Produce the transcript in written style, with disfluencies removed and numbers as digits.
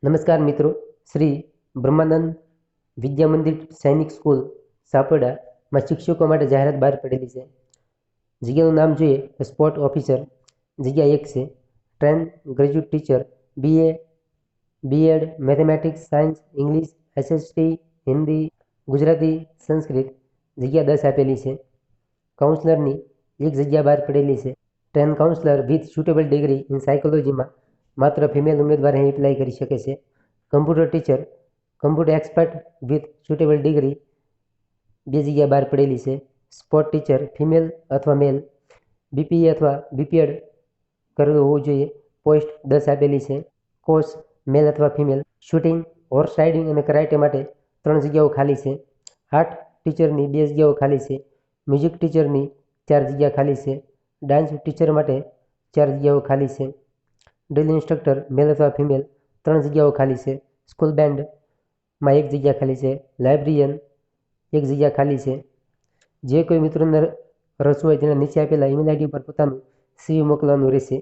નમસ્કાર મિત્રો, શ્રી બ્રહ્માનંદ વિદ્યા મંદિર સૈનિક સ્કૂલ સાપડામાં શિક્ષકો માટે જાહેરાત બહાર પડેલી છે. જગ્યાનું નામ જોઈએ તો સ્પોર્ટ ઓફિસર. જગ્યા 1 છે. Train graduate teacher, BA, BEd, mathematics, science, English, SST, Hindi, Gujarati, Sanskrit. જગ્યા 10 આપેલી છે. કાઉન્સલરની એક જગ્યા બહાર પડેલી છે. Trained counsellor with suitable degree in સાયકોલોજીમાં માત્ર ફિમેલ ઉમેદવાર અહીં એપ્લાય કરી શકે છે. Computer teacher, computer expert with suitable degree 2 જગ્યા બહાર પડેલી છે. સ્પોર્ટ ટીચર ફિમેલ અથવા મેલ, BPE અથવા BPEd કરેલું હોવું જોઈએ. પોસ્ટ 10 આપેલી છે. કોર્સ મેલ અથવા ફિમેલ. શૂટિંગ, હોર્સ રાઇડિંગ અને કરાટે માટે 3 જગ્યાઓ ખાલી છે. આર્ટ ટીચરની 2 જગ્યાઓ ખાલી છે. મ્યુઝિક ટીચરની 4 જગ્યા ખાલી છે. ડાન્સ ટીચર માટે 4 જગ્યાઓ ખાલી છે. ડ્રિલ ઇન્સ્ટ્રક્ટર મેલ અથવા ફિમેલ 3 જગ્યાઓ ખાલી છે. સ્કૂલ બેન્ડમાં 1 જગ્યા ખાલી છે. લાઇબ્રેરિયન 1 જગ્યા ખાલી છે. જે કોઈ મિત્રોને રસ હોય તેના નીચે આપેલા ઈમેલ ID પર પોતાનું CV મોકલવાનું રહેશે.